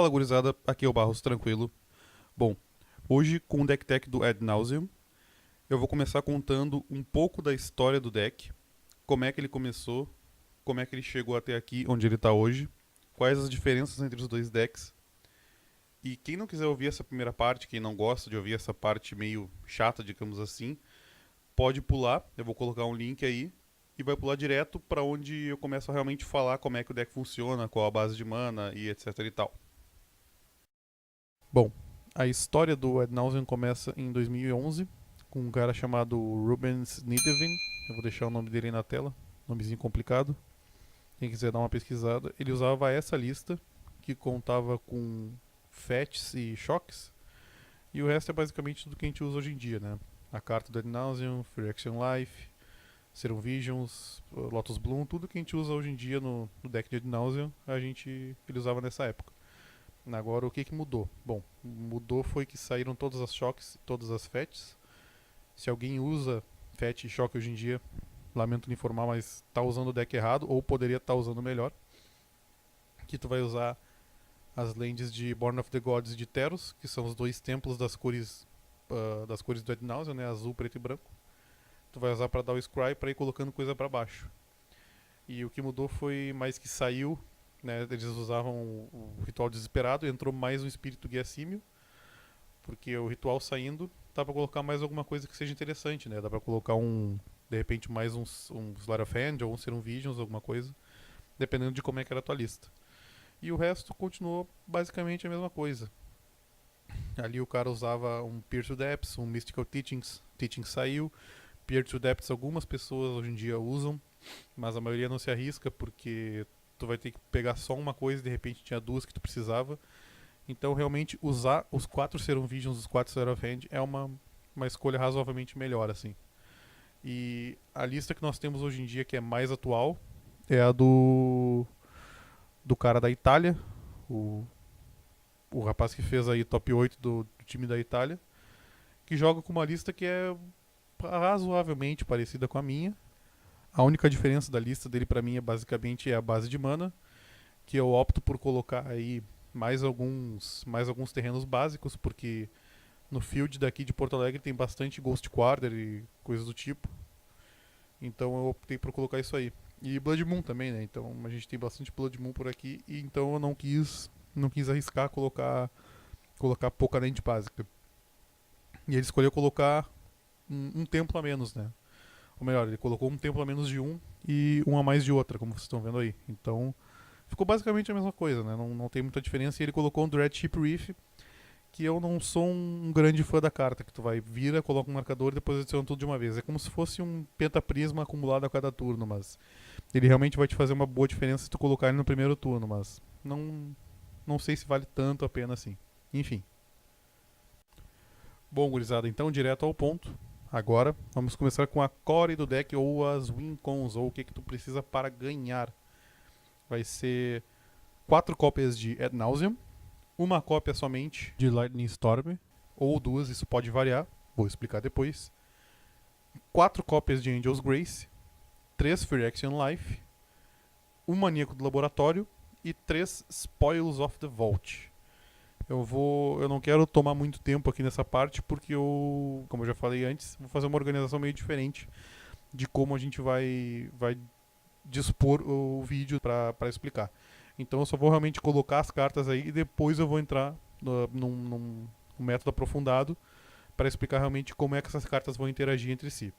Fala gurizada, aqui é o Barros, tranquilo. Bom, hoje com o deck tech do Ad Nauseam, eu vou começar contando um pouco da história do deck, como é que ele começou, como é que ele chegou até aqui, onde ele está hoje, quais as diferenças entre os dois decks. E quem não quiser ouvir essa primeira parte, quem não gosta de ouvir essa parte meio chata, digamos assim, pode pular, eu vou colocar um link aí, e vai pular direto para onde eu começo a realmente falar como é que o deck funciona, qual a base de mana e etc e tal. Bom, a história do Ad Nauseam começa em 2011 com um cara chamado Rubens Nidevin. Eu vou deixar o nome dele aí na tela, nomezinho complicado. Quem quiser dar uma pesquisada. Ele usava essa lista que contava com fetches e choques, e o resto é basicamente tudo que a gente usa hoje em dia, né? A carta do Ad Nauseam, Free Action Life, Serum Visions, Lotus Bloom, tudo que a gente usa hoje em dia no deck de Ad Nauseam, ele usava nessa época. Agora, o que que mudou? Bom, mudou foi que saíram todas as choques, todas as FETs. Se alguém usa FET e choque hoje em dia, lamento lhe informar, mas tá usando o deck errado, ou poderia estar usando melhor. Que tu vai usar as lands de Born of the Gods e de Teros, que são os dois templos das cores do Ad Nauseam, né? Azul, preto e branco. Tu vai usar para dar o Scry para ir colocando coisa para baixo. E o que mudou foi mais que saiu, né? Eles usavam o ritual desesperado, entrou mais um espírito guia símil, porque o ritual saindo dá pra colocar mais alguma coisa que seja interessante, né? Dá pra colocar de repente mais um Sleight of Hand ou um Serum Visions, alguma coisa, dependendo de como é que era a tua lista. E o resto continuou basicamente a mesma coisa. Ali o cara usava um Peer to Depths, um Mystical Teachings, Teachings saiu. Peer to Depths algumas pessoas hoje em dia usam, mas a maioria não se arrisca porque tu vai ter que pegar só uma coisa e de repente tinha duas que tu precisava. Então realmente usar os 4 Serum Visions, os 4 Sleight of Hand é uma escolha razoavelmente melhor, assim. E a lista que nós temos hoje em dia, que é mais atual, é a do cara da Itália, o, o rapaz que fez aí top 8 do time da Itália, que joga com uma lista que é razoavelmente parecida com a minha. A única diferença da lista dele pra mim é basicamente a base de mana, que eu opto por colocar aí mais alguns terrenos básicos, porque no field daqui de Porto Alegre tem bastante Ghost Quarter e coisas do tipo. Então eu optei por colocar isso aí. E Blood Moon também, né? Então a gente tem bastante Blood Moon por aqui, e então eu não quis arriscar colocar pouca lente básica. E ele escolheu colocar um templo a menos, né? Ou melhor, ele colocou um templo a menos de um e um a mais de outra, como vocês estão vendo aí. Então ficou basicamente a mesma coisa, né? Não tem muita diferença. E ele colocou um Dread Ship Reef, que eu não sou um grande fã da carta, que tu vai vira, coloca um marcador e depois adiciona tudo de uma vez. É como se fosse um pentaprisma acumulado a cada turno, mas ele realmente vai te fazer uma boa diferença se tu colocar ele no primeiro turno, mas não sei se vale tanto a pena assim. Enfim. Bom, gurizada, então direto ao ponto. Agora vamos começar com a core do deck ou as win cons, ou o que que tu precisa para ganhar. Vai ser 4 cópias de Ad Nauseam, uma cópia somente de Lightning Storm, ou duas, isso pode variar, vou explicar depois. 4 cópias de Angel's Grace, 3 Free Action Life, um Maníaco do Laboratório e 3 Spoils of the Vault. Eu não quero tomar muito tempo aqui nessa parte porque como eu já falei antes, vou fazer uma organização meio diferente de como a gente vai dispor o vídeo para explicar. Então eu só vou realmente colocar as cartas aí e depois eu vou entrar num método aprofundado para explicar realmente como é que essas cartas vão interagir entre si.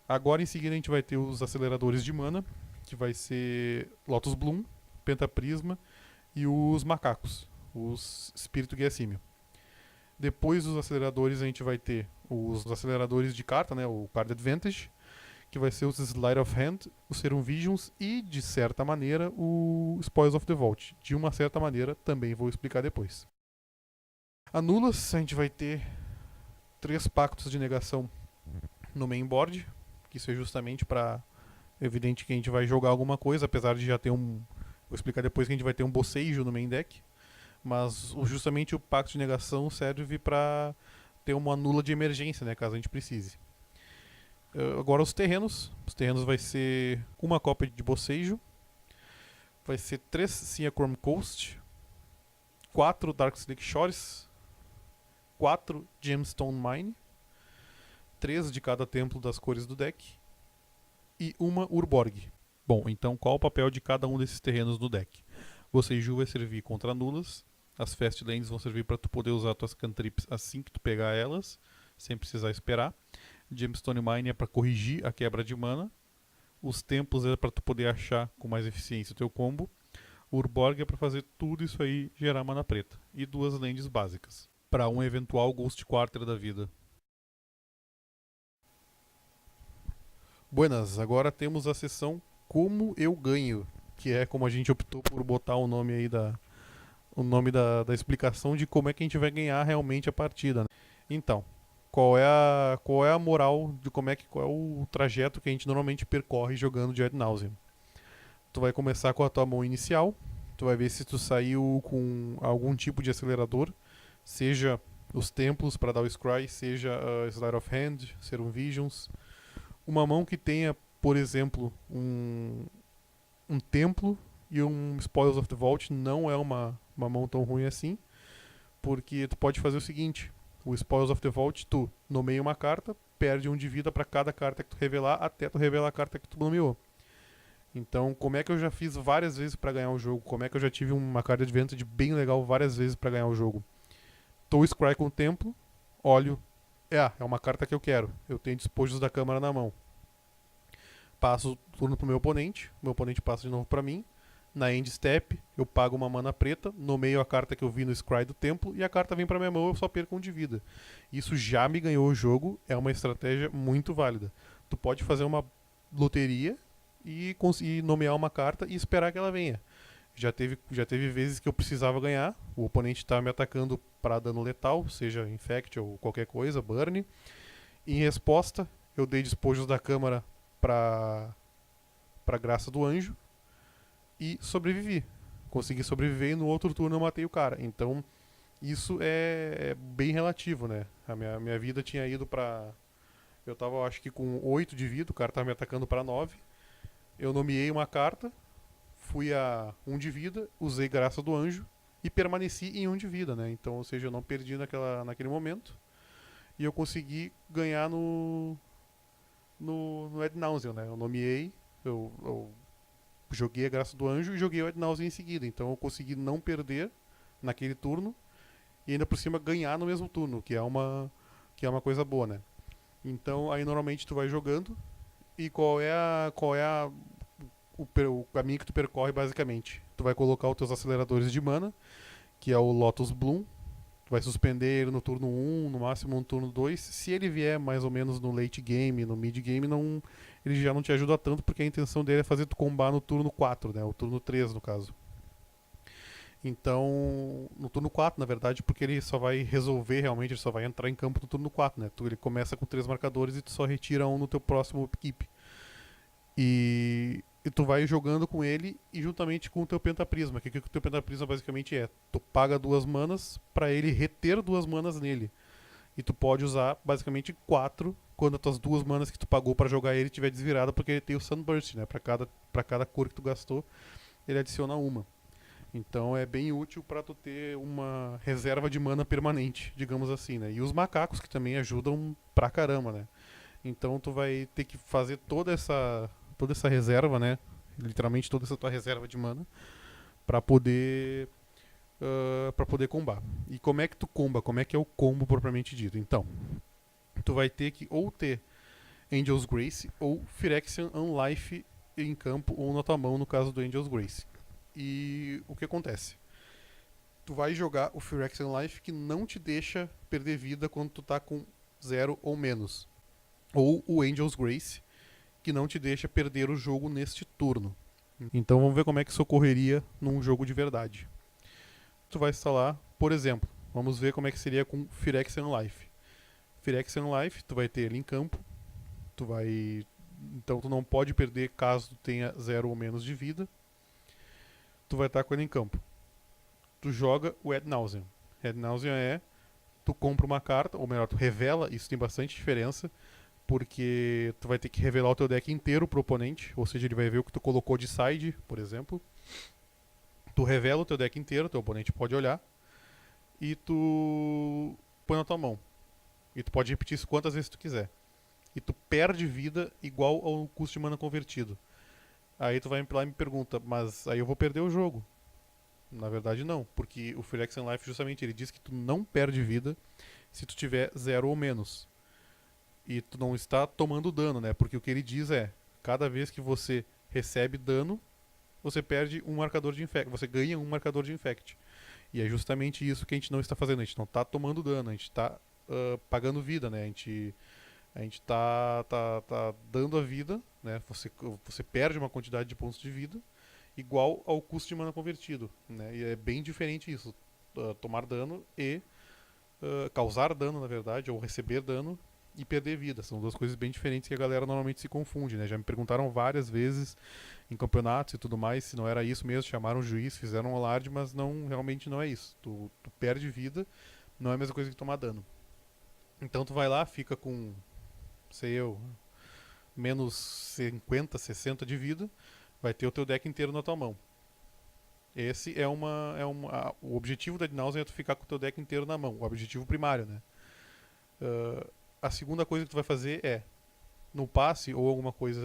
Agora em seguida a gente vai ter os aceleradores de mana, que vai ser Lotus Bloom, Pentaprisma e os macacos, os Espírito Guia Símil. Depois dos aceleradores a gente vai ter os aceleradores de carta, né, o Card Advantage, que vai ser os Sleight of Hand, o Serum Visions e, de certa maneira, o Spoils of the Vault. De uma certa maneira, também vou explicar depois. Anulas, a gente vai ter 3 pactos de negação no main board, que isso é justamente para evidente que a gente vai jogar alguma coisa, apesar de já ter vou explicar depois que a gente vai ter um bocejo no main deck, mas justamente o pacto de negação serve para ter uma nula de emergência, né, caso a gente precise. Agora os terrenos. Os terrenos vai ser uma cópia de bocejo, vai ser 3 Siacrom Coast, 4 Darkslick Shores, 4 Gemstone Mine, 3 de cada templo das cores do deck e uma Urborg. Bom, então qual o papel de cada um desses terrenos no deck? Seiju vai servir contra nulas, as Fast Lands vão servir para tu poder usar tuas cantrips assim que tu pegar elas, sem precisar esperar. Gemstone Mine é para corrigir a quebra de mana, os templos é para tu poder achar com mais eficiência o teu combo, Urborg é para fazer tudo isso aí gerar mana preta, e 2 lands básicas, para um eventual Ghost Quarter da vida. Buenas, agora temos a seção Como Eu Ganho, que é como a gente optou por botar o nome aí da explicação de como é que a gente vai ganhar realmente a partida, né? Então, qual é a moral de qual é o trajeto que a gente normalmente percorre jogando de Ad Nauseam? Tu vai começar com a tua mão inicial, tu vai ver se tu saiu com algum tipo de acelerador, seja os templos para dar o Scry, seja Sleight of Hand, Serum Visions. Uma mão que tenha, por exemplo, um templo e um Spoils of the Vault não é uma mão tão ruim assim, porque tu pode fazer o seguinte: o Spoils of the Vault, tu nomeia uma carta, perde 1 de vida para cada carta que tu revelar, até tu revelar a carta que tu nomeou. Então, como é que eu já fiz várias vezes para ganhar o jogo? Como é que eu já tive uma carta de Advantage bem legal várias vezes para ganhar o jogo? Tô Scry com o templo, olho, é uma carta que eu quero. Eu tenho Despojos da Câmara na mão. Passo o turno pro meu oponente passa de novo pra mim. Na end step, eu pago uma mana preta, nomeio a carta que eu vi no Scry do templo e a carta vem pra minha mão, eu só perco 1 de vida. Isso já me ganhou o jogo, é uma estratégia muito válida. Tu pode fazer uma loteria e conseguir nomear uma carta e esperar que ela venha. Já teve vezes que eu precisava ganhar, o oponente tá me atacando para dano letal, seja Infect ou qualquer coisa, Burn. Em resposta, eu dei Despojos da Câmara pra Graça do Anjo e sobrevivi. Consegui sobreviver e no outro turno eu matei o cara. Então, isso é bem relativo, né? A minha vida tinha ido pra... Eu tava, acho que com 8 de vida, o cara tava me atacando pra 9. Eu nomeei uma carta, fui a 1 de vida, usei Graça do Anjo e permaneci em 1 de vida, né? Então, ou seja, eu não perdi naquele momento. E eu consegui ganhar no Ad Nauseam, né? Eu nomeei, eu joguei a Graça do Anjo e joguei o Ad Nauseam em seguida. Então eu consegui não perder naquele turno e ainda por cima ganhar no mesmo turno, que é uma coisa boa, né? Então aí normalmente tu vai jogando e o caminho que tu percorre basicamente. Tu vai colocar os teus aceleradores de mana, que é o Lotus Bloom. Tu vai suspender ele no turno 1, no máximo no turno 2. Se ele vier mais ou menos no late game, no mid game, ele já não te ajuda tanto, porque a intenção dele é fazer tu combar no turno 4, né? O turno 3, no caso. Então, no turno 4, na verdade, porque ele só vai resolver realmente, ele só vai entrar em campo no turno 4, né? Ele começa com 3 marcadores e tu só retira um no teu próximo upkeep. E tu vai jogando com ele e juntamente com o teu Pentaprisma. Que o teu Pentaprisma basicamente é: tu paga 2 manas para ele reter 2 manas nele. E tu pode usar basicamente 4 quando as tuas 2 manas que tu pagou para jogar ele estiver desvirada, porque ele tem o Sunburst, né? Pra cada cor que tu gastou, ele adiciona uma. Então é bem útil para tu ter uma reserva de mana permanente, digamos assim, né? E os macacos que também ajudam pra caramba, né? Então tu vai ter que fazer toda essa reserva, né? Literalmente toda essa tua reserva de mana para poder combar. E como é que tu comba? Como é que é o combo propriamente dito? Então, tu vai ter que ou ter Angel's Grace ou Phyrexian Unlife em campo ou na tua mão no caso do Angel's Grace. E o que acontece? Tu vai jogar o Phyrexian Unlife que não te deixa perder vida quando tu tá com 0 ou menos. Ou o Angel's Grace, que não te deixa perder o jogo neste turno. Então vamos ver como é que isso ocorreria num jogo de verdade. Tu vai instalar, por exemplo, vamos ver como é que seria com Phyrexian Life. Phyrexian Life, tu vai ter ele em campo. Então tu não pode perder caso tu tenha 0 ou menos de vida. Tu vai estar com ele em campo. Tu joga o Ad Nauseam. Ad Nauseam tu compra uma carta, ou melhor, tu revela, isso tem bastante diferença, porque tu vai ter que revelar o teu deck inteiro pro oponente, ou seja, ele vai ver o que tu colocou de side, por exemplo. Tu revela o teu deck inteiro, teu oponente pode olhar. e tu põe na tua mão. E tu pode repetir isso quantas vezes tu quiser. E tu perde vida igual ao custo de mana convertido. Aí tu vai lá e me pergunta, mas aí eu vou perder o jogo. Na verdade não, porque o Phyrexian Life justamente ele diz que tu não perde vida se tu tiver 0 ou menos. E tu não está tomando dano, né? Porque o que ele diz é, cada vez que você recebe dano, você perde um marcador de infect, você ganha um marcador de infect. E é justamente isso que a gente não está fazendo, a gente não está tomando dano, a gente está pagando vida, né? A gente tá dando a vida, né? Você perde uma quantidade de pontos de vida igual ao custo de mana convertido, né? E é bem diferente isso, tomar dano e causar dano, na verdade, ou receber dano e perder vida. São duas coisas bem diferentes que a galera normalmente se confunde, né? Já me perguntaram várias vezes em campeonatos e tudo mais se não era isso mesmo, chamaram o juiz, fizeram um alarde, mas não, realmente não é isso. Tu perde vida, não é a mesma coisa que tomar dano. Então tu vai lá, fica com, sei eu, menos 50, 60 de vida, vai ter o teu deck inteiro na tua mão. Esse o objetivo da Ad Nauseam é tu ficar com o teu deck inteiro na mão, o objetivo primário, né? A segunda coisa que tu vai fazer é, no passe ou alguma coisa,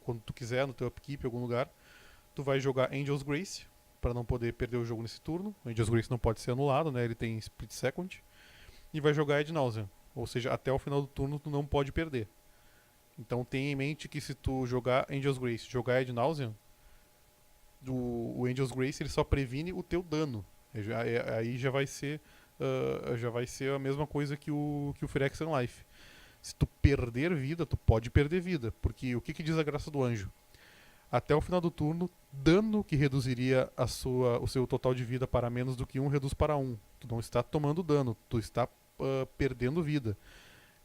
quando tu quiser, no teu upkeep, em algum lugar, tu vai jogar Angel's Grace, para não poder perder o jogo nesse turno. O Angel's Grace não pode ser anulado, né? Ele tem Split Second. E vai jogar Ad Nauseam, ou seja, até o final do turno tu não pode perder. Então tenha em mente que se tu jogar Angel's Grace, jogar Ad Nauseam, o Angel's Grace ele só previne o teu dano. Aí já vai ser a mesma coisa que o Phyrexian Life. Se tu perder vida, tu pode perder vida, porque o que diz a graça do anjo? Até o final do turno, dano que reduziria o seu total de vida para menos do que 1 reduz para 1. Tu não está tomando dano, tu está perdendo vida.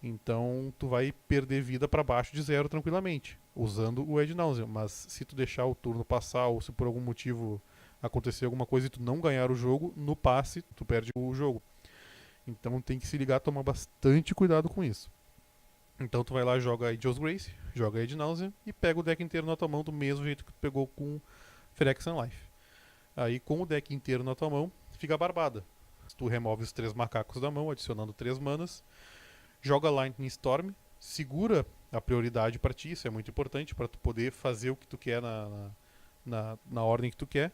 Então tu vai perder vida para baixo de 0 tranquilamente, usando o Ad Nauseam. Mas se tu deixar o turno passar ou se por algum motivo acontecer alguma coisa e tu não ganhar o jogo, no passe tu perde o jogo. Então tem que se ligar, tomar bastante cuidado com isso. Então tu vai lá, joga Angel's Grace, joga Ad Nauseam e pega o deck inteiro na tua mão do mesmo jeito que tu pegou com Phyrexian Life. Aí com o deck inteiro na tua mão, fica barbada. Tu remove os 3 macacos da mão, adicionando 3 manas, joga Lightning Storm, segura a prioridade para ti, isso é muito importante para tu poder fazer o que tu quer na ordem que tu quer.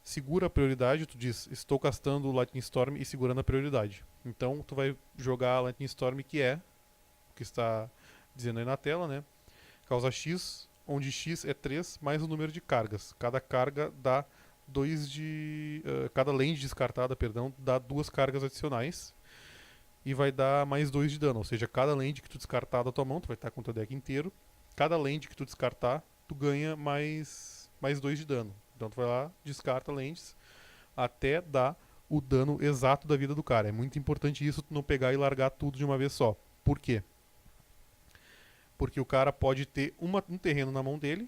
Segura a prioridade, tu diz, estou castando o Lightning Storm e segurando a prioridade. Então tu vai jogar a Lightning Storm, que é o que está dizendo aí na tela, né? Causa X, onde X é 3 mais o número de cargas. Cada carga dá 2 de... cada lane descartada, perdão, dá 2 cargas adicionais. E vai dar mais 2 de dano. Ou seja, cada land que tu descartar da tua mão, tu vai estar com o teu deck inteiro. Cada land que tu descartar, tu ganha mais 2 de dano. Então tu vai lá, descarta lands até dar o dano exato da vida do cara. É muito importante isso, tu não pegar e largar tudo de uma vez só. Por quê? Porque o cara pode ter um terreno na mão dele,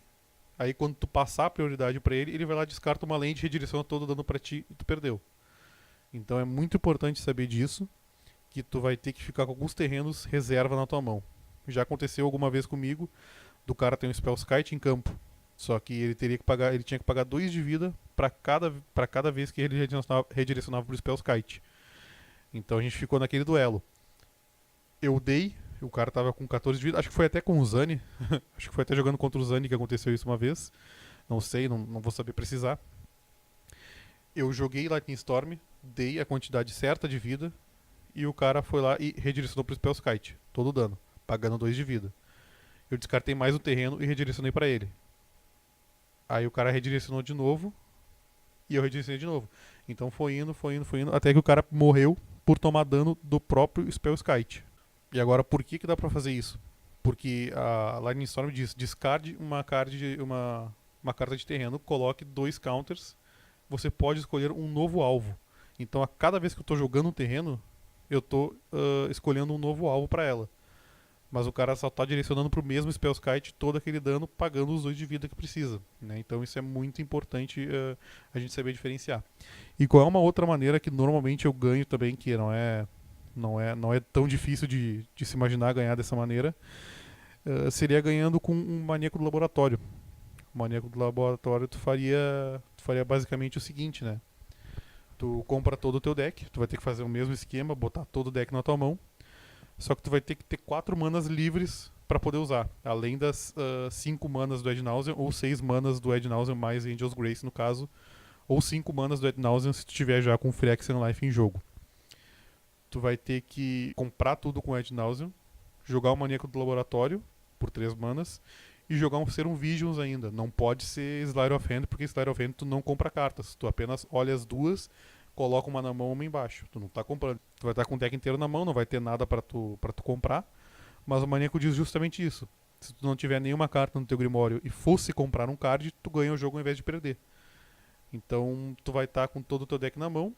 aí quando tu passar a prioridade pra ele, ele vai lá, descarta uma land, redireciona todo o dano pra ti e tu perdeu. Então é muito importante saber disso, que tu vai ter que ficar com alguns terrenos reserva na tua mão. Já aconteceu alguma vez comigo, do cara ter um Spellskite em campo. Só que ele tinha que pagar 2 de vida para cada vez que ele redirecionava pro Spellskite. Então a gente ficou naquele duelo. Eu dei, o cara tava com 14 de vida, acho que foi até com o Zani, acho que foi até jogando contra o Zani que aconteceu isso uma vez. Não sei, não vou saber precisar. Eu joguei Lightning Storm, dei a quantidade certa de vida, e o cara foi lá e redirecionou pro Spellskite, todo o dano, pagando 2 de vida. Eu descartei mais o terreno e redirecionei pra ele. Aí o cara redirecionou de novo e eu redirecionei de novo. Então foi indo, até que o cara morreu por tomar dano do próprio Spellskite. E agora por que dá pra fazer isso? Porque a Lightning Storm diz, descarde uma carta de terreno, coloque 2 counters, você pode escolher um novo alvo. Então a cada vez que eu tô jogando um terreno, eu tô escolhendo um novo alvo pra ela. Mas o cara só tá direcionando pro mesmo Spellskite todo aquele dano, pagando os 2 de vida que precisa, né? Então isso é muito importante a gente saber diferenciar. E qual é uma outra maneira que normalmente eu ganho também, que não é tão difícil de se imaginar ganhar dessa maneira, seria ganhando com um maníaco do laboratório. O maníaco do laboratório tu faria basicamente o seguinte, né? Tu compra todo o teu deck, tu vai ter que fazer o mesmo esquema, botar todo o deck na tua mão. Só que tu vai ter que ter 4 manas livres pra poder usar. Além das 5 manas do Ad Nauseam, ou 6 manas do Ad Nauseam mais Angel's Grace, no caso. Ou 5 manas do Ad Nauseam se tu tiver já com Phyrexian Life em jogo. Tu vai ter que comprar tudo com Ad Nauseam, jogar o Maníaco do Laboratório, por 3 manas, e jogar um Serum Visions ainda. Não pode ser Sleight of Hand, porque Sleight of Hand tu não compra cartas. Tu apenas olha as duas, coloca uma na mão e uma embaixo. Tu não tá comprando. Tu vai estar com o deck inteiro na mão, não vai ter nada pra tu comprar. Mas o Maníaco diz justamente isso. Se tu não tiver nenhuma carta no teu Grimório e fosse comprar um card, tu ganha o jogo ao invés de perder. Então tu vai estar com todo o teu deck na mão,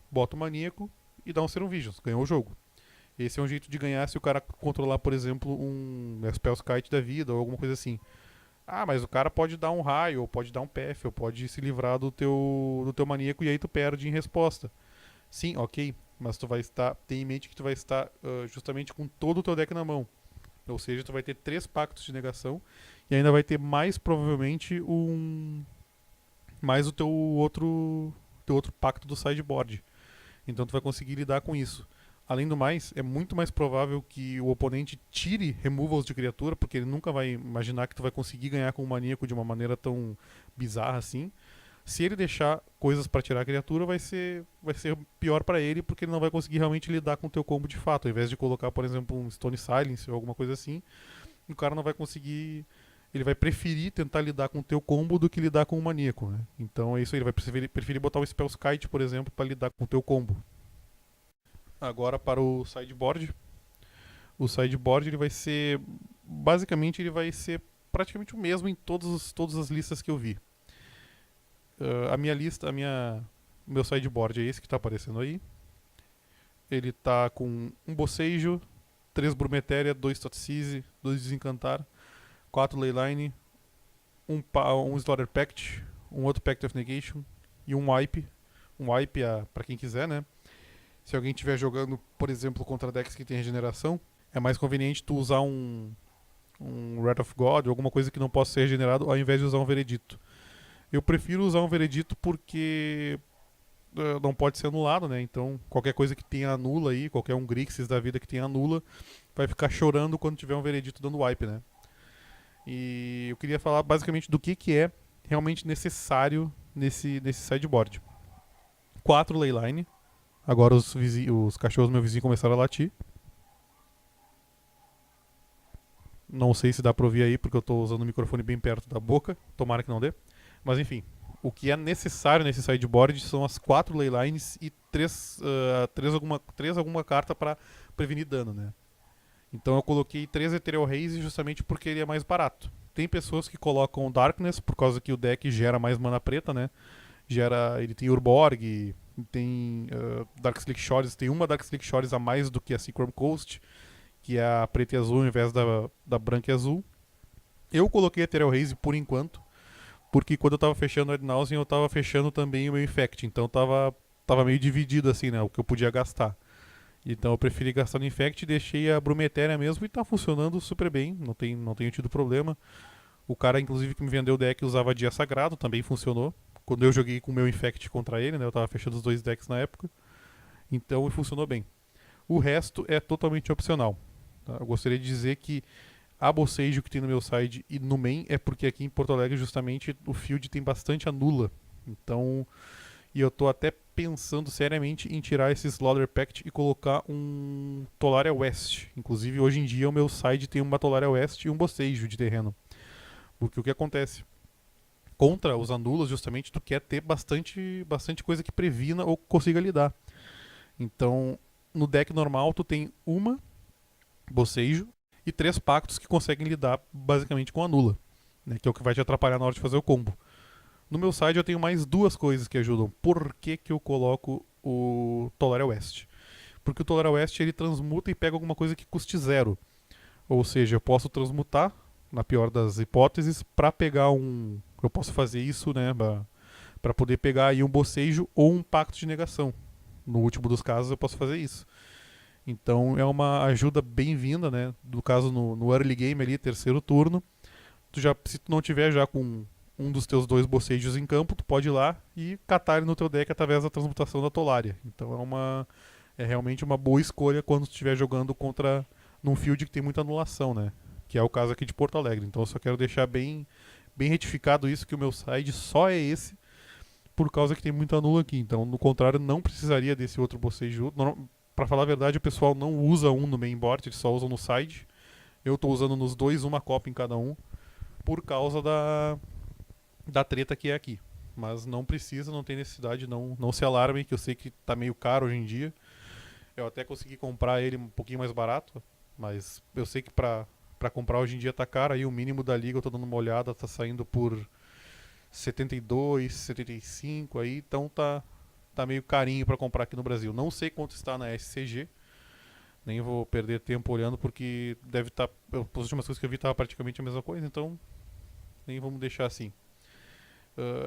bota o Maníaco e dá um Serum Visions. Ganhou o jogo. Esse é um jeito de ganhar se o cara controlar, por exemplo, um Spellskite da vida ou alguma coisa assim. Ah, mas o cara pode dar um raio, ou pode dar um PF, ou pode se livrar do teu maníaco e aí tu perde em resposta. Sim, ok, mas tu vai estar, tem em mente que tu vai estar justamente com todo o teu deck na mão. Ou seja, tu vai ter 3 pactos de negação e ainda vai ter mais provavelmente mais o teu outro pacto do sideboard. Então tu vai conseguir lidar com isso. Além do mais, é muito mais provável que o oponente tire removals de criatura, porque ele nunca vai imaginar que tu vai conseguir ganhar com o maníaco de uma maneira tão bizarra assim. Se ele deixar coisas pra tirar a criatura, vai ser pior pra ele, porque ele não vai conseguir realmente lidar com o teu combo de fato. Ao invés de colocar, por exemplo, um Stone Silence ou alguma coisa assim, o cara não vai conseguir. Ele vai preferir tentar lidar com o teu combo do que lidar com o maníaco, né? Então é isso aí, ele vai preferir botar o Spellskite, por exemplo, pra lidar com o teu combo. Agora para o sideboard. O sideboard ele vai ser. Basicamente ele vai ser praticamente o mesmo em todas as listas que eu vi. A minha lista, meu sideboard é esse que está aparecendo aí. Ele tá com um Bocejo, 3 Brumetéria, 2 Thoughtseize, 2 Desencantar, 4 Leyline, um Slaughter Pact, um outro Pact of Negation e um Wipe. Um Wipe para quem quiser, né? Se alguém estiver jogando, por exemplo, contra decks que tem regeneração, é mais conveniente tu usar um Wrath of God ou alguma coisa que não possa ser regenerado ao invés de usar um Veredito. Eu prefiro usar um Veredito porque não pode ser anulado, né? Então, qualquer coisa que tenha anula aí, qualquer um Grixis da vida que tenha anula, vai ficar chorando quando tiver um Veredito dando wipe, né? E eu queria falar basicamente do que é realmente necessário nesse sideboard. 4 Leyline. Agora os cachorros do meu vizinho começaram a latir. Não sei se dá pra ouvir aí, porque eu tô usando o microfone bem perto da boca. Tomara que não dê. Mas enfim, o que é necessário nesse sideboard são as 4 Leylines e 3 alguma carta para prevenir dano, né? Então eu coloquei 3 Ethereal Haze justamente porque ele é mais barato. Tem pessoas que colocam Darkness, por causa que o deck gera mais mana preta, né? Ele tem Urborg, tem Darkslick Shores, tem uma Darkslick Shores a mais do que a Seachrome Coast, que é a preta e azul ao invés da branca e azul. Eu coloquei Ethereal Haze por enquanto, porque quando eu tava fechando o Ad Nauseam, eu tava fechando também o meu Infect, então tava meio dividido assim, né, o que eu podia gastar. Então eu preferi gastar no Infect, deixei a Brumetéria mesmo e tá funcionando super bem, não tenho tido problema. O cara, inclusive, que me vendeu o deck usava Dia Sagrado, também funcionou. Quando eu joguei com o meu Infect contra ele, né? Eu tava fechando os 2 decks na época. Então funcionou bem. O resto é totalmente opcional. Tá? Eu gostaria de dizer que a Bocejo que tem no meu side e no main é porque aqui em Porto Alegre justamente o field tem bastante anula. Então, e eu tô até pensando seriamente em tirar esse Slaughter Pact e colocar um Tolaria West. Inclusive hoje em dia o meu side tem uma Tolaria West e um Bocejo de terreno. Porque o que acontece? Contra os anulas, justamente, tu quer ter bastante coisa que previna ou consiga lidar. Então, no deck normal, tu tem uma Bocejo e 3 pactos que conseguem lidar basicamente com anula, né, que é o que vai te atrapalhar na hora de fazer o combo. No meu side eu tenho mais 2 coisas que ajudam. Por que eu coloco o Tolaria West? Porque o Tolaria West ele transmuta e pega alguma coisa que custe 0. Ou seja, eu posso transmutar, na pior das hipóteses, para pegar um... Eu posso fazer isso, né, para poder pegar aí um Bocejo ou um Pacto de Negação. No último dos casos eu posso fazer isso. Então é uma ajuda bem-vinda, né? No caso no early game ali, terceiro turno, se tu não tiver já com um dos teus 2 bocejos em campo, tu pode ir lá e catar ele no teu deck através da transmutação da Tolaria. Então é realmente uma boa escolha quando tu estiver jogando contra num field que tem muita anulação, né? Que é o caso aqui de Porto Alegre. Então eu só quero deixar bem retificado isso, que o meu side só é esse por causa que tem muito anula aqui. Então, no contrário, não precisaria desse outro bocejo. Pra falar a verdade, o pessoal não usa um no mainboard, eles só usam no side. Eu tô usando nos dois, uma cópia em cada um, por causa da treta que é aqui. Mas não precisa, não tem necessidade, não se alarmem, que eu sei que tá meio caro hoje em dia. Eu até consegui comprar ele um pouquinho mais barato, mas eu sei que pra comprar hoje em dia tá caro. Aí o mínimo da liga, eu tô dando uma olhada, tá saindo por 72, 75 aí, então tá meio carinho pra comprar aqui no Brasil. Não sei quanto está na SCG, nem vou perder tempo olhando porque deve estar, as últimas coisas que eu vi tava praticamente a mesma coisa, então nem vamos deixar assim.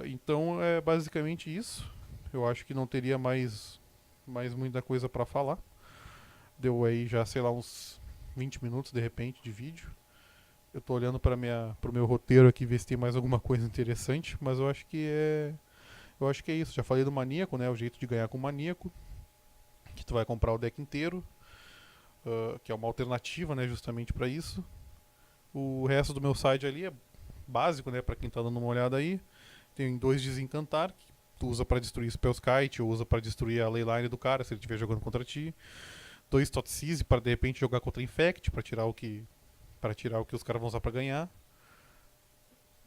Então é basicamente isso. Eu acho que não teria mais muita coisa pra falar. Deu aí já, sei lá, uns 20 minutos de repente de vídeo. Eu tô olhando para pro meu roteiro aqui ver se tem mais alguma coisa interessante, mas eu acho que é isso. Já falei do maníaco, né? O jeito de ganhar com o maníaco, que tu vai comprar o deck inteiro, que é uma alternativa, né? Justamente para isso. O resto do meu site ali é básico, né? Para quem tá dando uma olhada aí. Tem 2 desencantar, que tu usa para destruir Spellskite ou usa para destruir a Leyline do cara se ele estiver jogando contra ti. 2 Thoughtseize para de repente jogar contra Infect, para tirar o que os caras vão usar pra ganhar.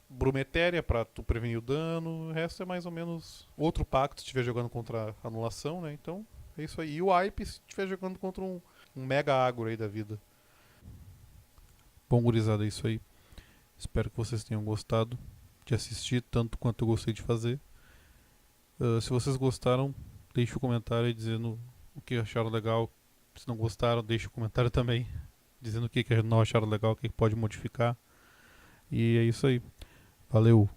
Brumetéria pra tu prevenir o dano. O resto é mais ou menos outro pacto se estiver jogando contra anulação, né? Então é isso aí. E o wipe se estiver jogando contra um mega agro aí da vida. Bom, gurizada, é isso aí. Espero que vocês tenham gostado de assistir tanto quanto eu gostei de fazer. Se vocês gostaram, deixe um comentário aí dizendo o que acharam legal. Se não gostaram, deixe um comentário também dizendo o que não acharam legal, o que pode modificar. E é isso aí. Valeu!